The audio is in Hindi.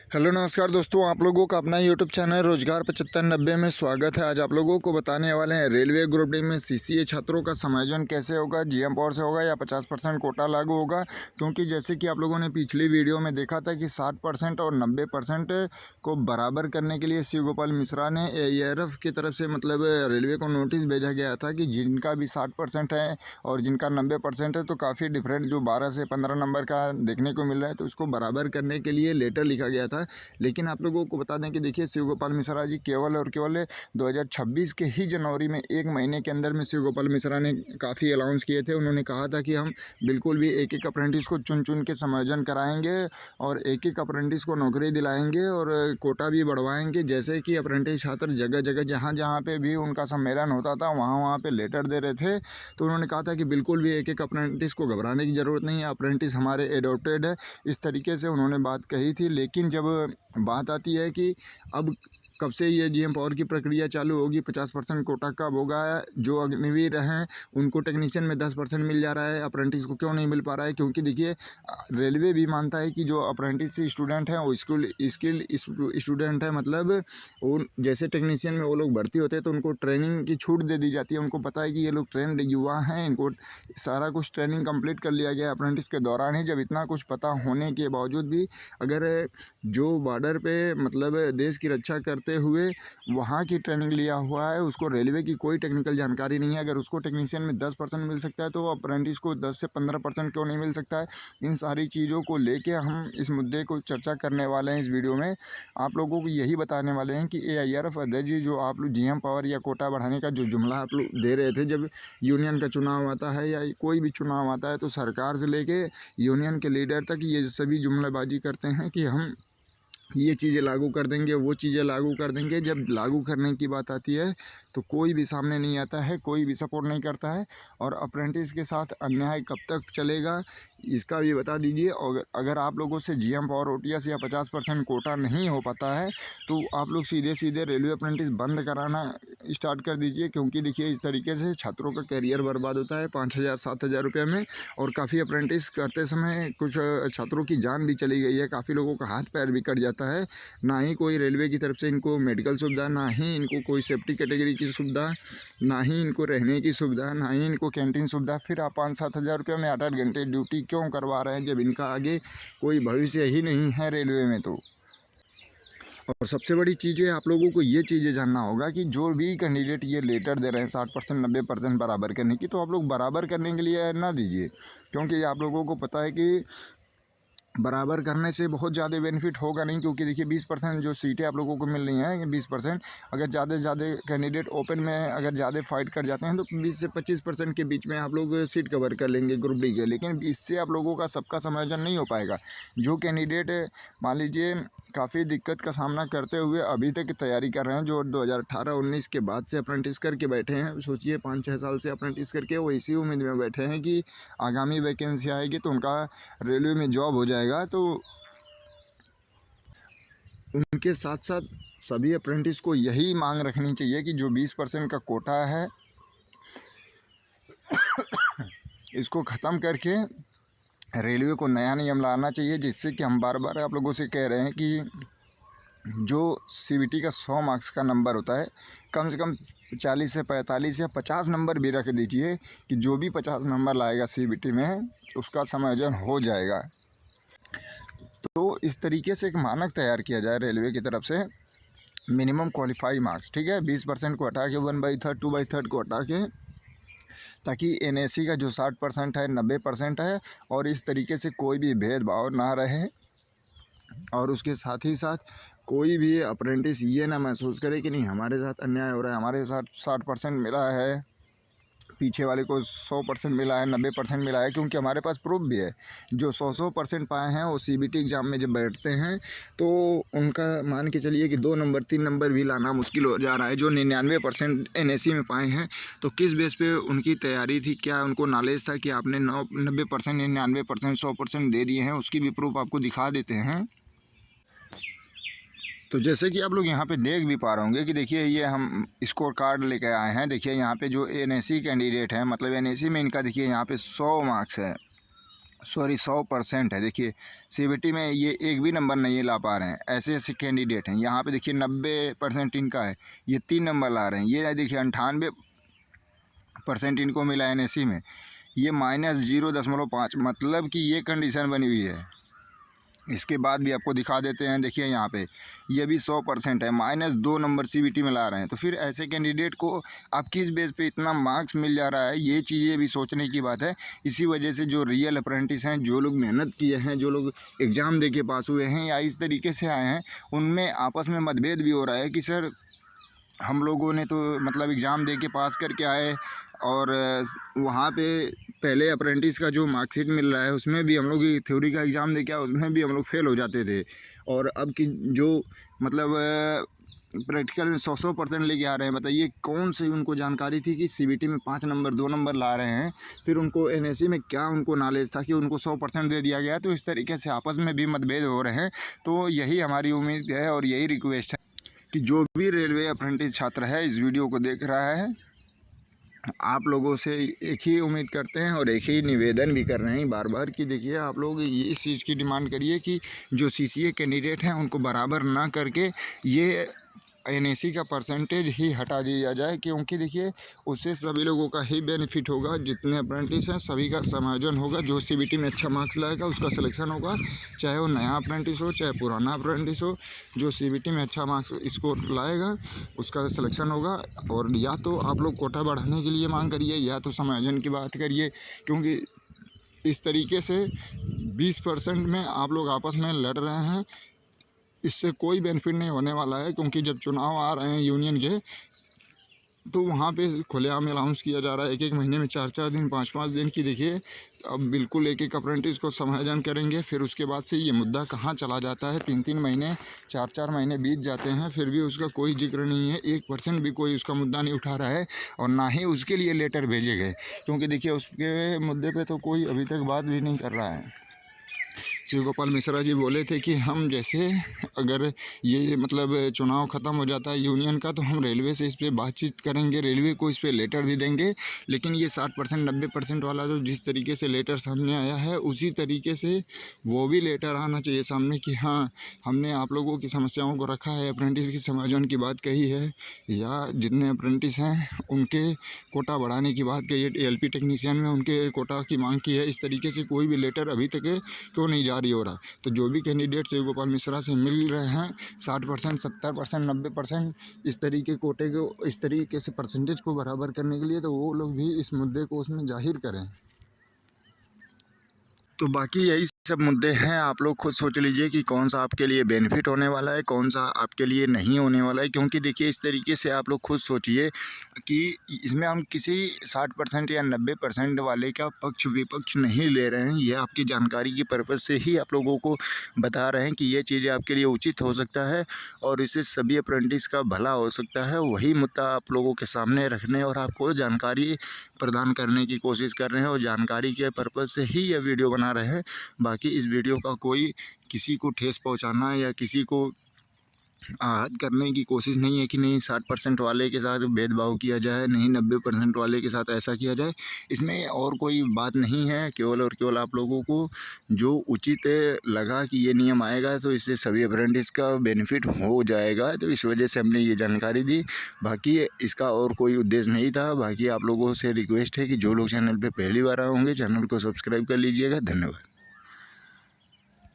हेलो नमस्कार दोस्तों, आप लोगों का अपना यूट्यूब चैनल रोजगार 7590 में स्वागत है। आज आप लोगों को बताने वाले हैं रेलवे ग्रुप डी में सीसीए छात्रों का समायोजन कैसे होगा, जीएम पावर से होगा या 50% कोटा लागू होगा। क्योंकि जैसे कि आप लोगों ने पिछली वीडियो में देखा था कि 60% और 90% को बराबर करने के लिए शिव गोपाल मिश्रा ने एआईआरएफ की तरफ से मतलब रेलवे को नोटिस भेजा गया था कि जिनका भी 60% है और जिनका 90% है तो काफ़ी डिफरेंट जो 12 से 15 नंबर का देखने को मिल रहा है, तो उसको बराबर करने के लिए लेटर लिखा गया था। लेकिन आप लोगों को बता दें कि देखिए शिव गोपाल मिश्रा जी केवल और केवल 2026 के ही जनवरी में एक महीने के अंदर में शिव गोपाल मिश्रा ने काफ़ी अलाउंस किए थे। उन्होंने कहा था कि हम बिल्कुल भी एक एक अप्रेंटिस को चुन चुन के समायोजन कराएंगे और एक एक अप्रेंटिस को नौकरी दिलाएंगे और कोटा भी बढ़वाएंगे। जैसे कि अप्रेंटिस छात्र जगह जगह जहाँ जहाँ पे भी उनका सम्मेलन होता था वहाँ वहाँ पे लेटर दे रहे थे। तो उन्होंने कहा था कि बिल्कुल भी एक एक अप्रेंटिस को घबराने की ज़रूरत नहीं है, अप्रेंटिस हमारे एडॉप्टेड है। इस तरीके से उन्होंने बात कही थी। लेकिन जब बात आती है कि अब कब से ये जीएम पावर की प्रक्रिया चालू होगी, 50% कोटा कब होगा, जो अग्निवीर हैं उनको टेक्नीशियन में 10% मिल जा रहा है, अप्रेंटिस को क्यों नहीं मिल पा रहा है। क्योंकि देखिए रेलवे भी मानता है कि जो अप्रेंटिस स्टूडेंट हैं वो स्किल स्टूडेंट है, मतलब वो जैसे टेक्नीशियन में वो लोग भर्ती होते हैं तो उनको ट्रेनिंग की छूट दे दी जाती है। उनको पता है कि ये लोग ट्रेंड युवा हैं, इनको सारा कुछ ट्रेनिंग कंप्लीट कर लिया गया अप्रेंटिस के दौरान ही। जब इतना कुछ पता होने के बावजूद भी अगर जो बॉर्डर पे मतलब देश की रक्षा करते हुए वहाँ की ट्रेनिंग लिया हुआ है उसको रेलवे की कोई टेक्निकल जानकारी नहीं है, अगर उसको टेक्नीशियन में 10% मिल सकता है तो अप्रेंटिस को 10 से 15% क्यों नहीं मिल सकता है। इन सारी चीज़ों को लेके हम इस मुद्दे को चर्चा करने वाले हैं इस वीडियो में। आप लोगों को यही बताने वाले हैं कि एआईआरएफ अध्यक्ष जी जो आप लोग जीएम पावर या कोटा बढ़ाने का जो जुमला आप लोग दे रहे थे, जब यूनियन का चुनाव आता है या कोई भी चुनाव आता है तो सरकार से लेके यूनियन के लीडर तक ये सभी जुमलाबाजी करते हैं कि हम ये चीज़ें लागू कर देंगे, वो चीज़ें लागू कर देंगे। जब लागू करने की बात आती है तो कोई भी सामने नहीं आता है, कोई भी सपोर्ट नहीं करता है। और अप्रेंटिस के साथ अन्याय कब तक चलेगा इसका भी बता दीजिए। और अगर आप लोगों से जीएम पावर ओटीएस या 50% कोटा नहीं हो पाता है तो आप लोग सीधे सीधे रेलवे अप्रेंटिस बंद कराना स्टार्ट कर दीजिए। क्योंकि देखिए इस तरीके से छात्रों का करियर बर्बाद होता है 5,000 7,000 रुपये में। और काफ़ी अप्रेंटिस करते समय कुछ छात्रों की जान भी चली गई है, काफ़ी लोगों का हाथ पैर भी कट जाता है। ना ही कोई रेलवे की तरफ से इनको मेडिकल सुविधा, ना ही इनको कोई सेफ्टी कैटेगरी की सुविधा, ना ही इनको रहने की सुविधा, ना ही इनको कैंटीन सुविधा। फिर आप 5-7 हज़ार रुपये में 8-8 घंटे ड्यूटी क्यों करवा रहे हैं जब इनका आगे कोई भविष्य ही नहीं है रेलवे में। तो और सबसे बड़ी चीज़ है, आप लोगों को ये चीज़ें जानना होगा कि जो भी कैंडिडेट ये लेटर दे रहे हैं 60% 90% बराबर करने की, तो आप लोग बराबर करने के लिए ना दीजिए। क्योंकि आप लोगों को पता है कि बराबर करने से बहुत ज़्यादा बेनिफिट होगा नहीं। क्योंकि देखिए 20% जो सीटें आप लोगों को मिल रही हैं, 20% अगर ज़्यादा से ज़्यादा कैंडिडेट ओपन में अगर ज़्यादा फाइट कर जाते हैं तो 20 से 25% के बीच में आप लोग सीट कवर कर लेंगे ग्रुप डी के। लेकिन इससे आप लोगों का सबका समायोजन नहीं हो पाएगा। जो कैंडिडेट मान लीजिए काफ़ी दिक्कत का सामना करते हुए अभी तक तैयारी कर रहे हैं, जो 2018-19 के बाद से अप्रेंटिस करके बैठे हैं, सोचिए 5-6 साल से अप्रेंटिस करके वो इसी उम्मीद में बैठे हैं कि आगामी वैकेंसी आएगी तो उनका रेलवे में जॉब हो जाएगा। तो उनके साथ साथ सभी अप्रेंटिस को यही मांग रखनी चाहिए कि जो 20% का कोटा है इसको ख़त्म करके रेलवे को नया नियम लाना चाहिए। जिससे कि हम बार बार आप लोगों से कह रहे हैं कि जो सीबीटी का 100 मार्क्स का नंबर होता है, कम से कम 40 से 45 या 50 नंबर भी रख दीजिए कि जो भी 50 नंबर लाएगा सीबीटी में उसका समायोजन हो जाएगा। तो इस तरीके से एक मानक तैयार किया जाए रेलवे की तरफ से, मिनिमम क्वालिफाई मार्क्स, ठीक है। 20% को हटा के 1/3 2/3 को हटा के, ताकि एनएसी का जो 60% है 90% है और इस तरीके से कोई भी भेदभाव ना रहे। और उसके साथ ही साथ कोई भी अप्रेंटिस ये ना महसूस करे कि नहीं हमारे साथ अन्याय हो रहा है, हमारे साथ 60% मिला है, पीछे वाले को 100% मिला है, 90% मिला है। क्योंकि हमारे पास प्रूफ भी है। जो 100% पाए हैं वो सीबीटी एग्ज़ाम में जब बैठते हैं तो उनका मान के चलिए कि 2 नंबर 3 नंबर भी लाना मुश्किल हो जा रहा है। जो 99% एनएसी में पाए हैं तो किस बेस पे उनकी तैयारी थी, क्या उनको नॉलेज था कि आपने 90% 99% 100% दे दिए हैं, उसकी भी प्रूफ आपको दिखा देते हैं। तो जैसे कि आप लोग यहाँ पे देख भी पा रहे होंगे कि देखिए ये हम स्कोर कार्ड लेकर आए हैं। देखिए यहाँ पे जो एनएसी कैंडिडेट हैं, मतलब एनएसी में इनका देखिए यहाँ पे 100 मार्क्स है, सॉरी 100% है। देखिए सीबीटी में ये एक भी नंबर नहीं ला पा रहे हैं, ऐसे ऐसे कैंडिडेट हैं। यहाँ पे देखिए 90% इनका है, ये 3 नंबर ला रहे हैं। ये देखिए 98% इनको मिला एनएससी में, ये -0.5, मतलब कि ये कंडीशन बनी हुई है। इसके बाद भी आपको दिखा देते हैं। देखिए यहाँ पे ये भी 100% है, -2 नंबर सीबीटी में ला रहे हैं। तो फिर ऐसे कैंडिडेट को आप किस बेस पे इतना मार्क्स मिल जा रहा है, ये चीज़ें भी सोचने की बात है। इसी वजह से जो रियल अप्रेंटिस हैं, जो लोग मेहनत किए हैं, जो लोग एग्ज़ाम दे के पास हुए हैं या इस तरीके से आए हैं, उनमें आपस में मतभेद भी हो रहा है कि सर हम लोगों ने तो मतलब एग्ज़ाम दे के पास करके आए, और वहाँ पे पहले अप्रेंटिस का जो मार्कशीट मिल रहा है उसमें भी हम लोग थ्योरी का एग्ज़ाम दे के आए, उसमें भी हम लोग फेल हो जाते थे। और अब की जो मतलब प्रैक्टिकल में 100% लेके आ रहे हैं, बताइए कौन सी उनको जानकारी थी कि सीबीटी में 5 नंबर 2 नंबर ला रहे हैं, फिर उनको एनएससी में क्या उनको नॉलेज था कि उनको 100% दे दिया गया। तो इस तरीके से आपस में भी मतभेद हो रहे हैं। तो यही हमारी उम्मीद है और यही रिक्वेस्ट है कि जो भी रेलवे अप्रेंटिस छात्र है इस वीडियो को देख रहा है, आप लोगों से एक ही उम्मीद करते हैं और एक ही निवेदन भी कर रहे हैं बार बार कि देखिए आप लोग ये इस चीज़ की डिमांड करिए कि जो सीसीए कैंडिडेट हैं उनको बराबर ना करके ये एनएससी का परसेंटेज ही हटा दिया जाए, क्योंकि देखिए उससे सभी लोगों का ही बेनिफिट होगा। जितने अप्रेंटिस हैं सभी का समायोजन होगा। जो सीबीटी में अच्छा मार्क्स लाएगा उसका सिलेक्शन होगा, चाहे वो नया अप्रेंटिस हो चाहे पुराना अप्रेंटिस हो। जो सीबीटी में अच्छा मार्क्स स्कोर लाएगा उसका सिलेक्शन होगा। और या तो आप लोग कोटा बढ़ाने के लिए मांग करिए या तो समायोजन की बात करिए, क्योंकि इस तरीके से 20% में आप लोग आपस में लड़ रहे हैं, इससे कोई बेनिफिट नहीं होने वाला है। क्योंकि जब चुनाव आ रहे हैं यूनियन के, तो वहाँ पे खुलेआम अनाउंस किया जा रहा है 1-1 महीने में 4-4 दिन 5-5 दिन की। देखिए अब बिल्कुल एक अप्रेंटिस को समायोजन करेंगे, फिर उसके बाद से ये मुद्दा कहाँ चला जाता है। 3-3 महीने 4-4 महीने बीत जाते हैं, फिर भी उसका कोई जिक्र नहीं है। 1% भी कोई उसका मुद्दा नहीं उठा रहा है और ना ही उसके लिए लेटर भेजे गए, क्योंकि देखिए उसके मुद्दे पे तो कोई अभी तक बात भी नहीं कर रहा है। शिव गोपाल मिश्रा जी बोले थे कि हम जैसे अगर ये मतलब चुनाव ख़त्म हो जाता है यूनियन का, तो हम रेलवे से इस पे बातचीत करेंगे, रेलवे को इस पे लेटर भी देंगे। लेकिन ये 60% 90% वाला जो जिस तरीके से लेटर सामने आया है, उसी तरीके से वो भी लेटर आना चाहिए सामने कि हाँ हमने आप लोगों की समस्याओं को रखा है, अप्रेंटिस की समायोजन की बात कही है, या जितने अप्रेंटिस हैं उनके कोटा बढ़ाने की बात कही है, एलपी टेक्नीशियन में उनके कोटा की मांग की है। इस तरीके से कोई भी लेटर अभी तक क्यों नहीं जारी हो रहा। तो जो भी कैंडिडेट शिव गोपाल मिश्रा से मिल रहे हैं 60%, 70%, 90% इस तरीके कोटे को, इस तरीके से परसेंटेज को बराबर करने के लिए, तो वो लोग भी इस मुद्दे को उसमें जाहिर करें। तो बाकी यही सब मुद्दे हैं, आप लोग खुद सोच लीजिए कि कौन सा आपके लिए बेनिफिट होने वाला है, कौन सा आपके लिए नहीं होने वाला है। क्योंकि देखिए इस तरीके से आप लोग खुद सोचिए कि इसमें हम किसी 60% या 90% वाले का पक्ष विपक्ष नहीं ले रहे हैं। ये आपकी जानकारी की पर्पज़ से ही आप लोगों को बता रहे हैं कि ये चीज़ें आपके लिए उचित हो सकता है और इससे सभी अप्रेंटिस का भला हो सकता है। वही मुद्दा आप लोगों के सामने रखने और आपको जानकारी प्रदान करने की कोशिश कर रहे हैं, और जानकारी के पर्पज़ से ही यह वीडियो बना रहे हैं। बाकी इस वीडियो का कोई किसी को ठेस पहुंचाना या किसी को आहत करने की कोशिश नहीं है कि नहीं 60% वाले के साथ भेदभाव किया जाए, नहीं 90% वाले के साथ ऐसा किया जाए। इसमें और कोई बात नहीं है, केवल और केवल आप लोगों को जो उचित लगा कि ये नियम आएगा तो इससे सभी अप्रेंटिस का बेनिफिट हो जाएगा, तो इस वजह से हमने ये जानकारी दी। बाकी इसका और कोई उद्देश्य नहीं था। बाकी आप लोगों से रिक्वेस्ट है कि जो लोग चैनल पर पहली बार आए होंगे चैनल को सब्सक्राइब कर लीजिएगा। धन्यवाद।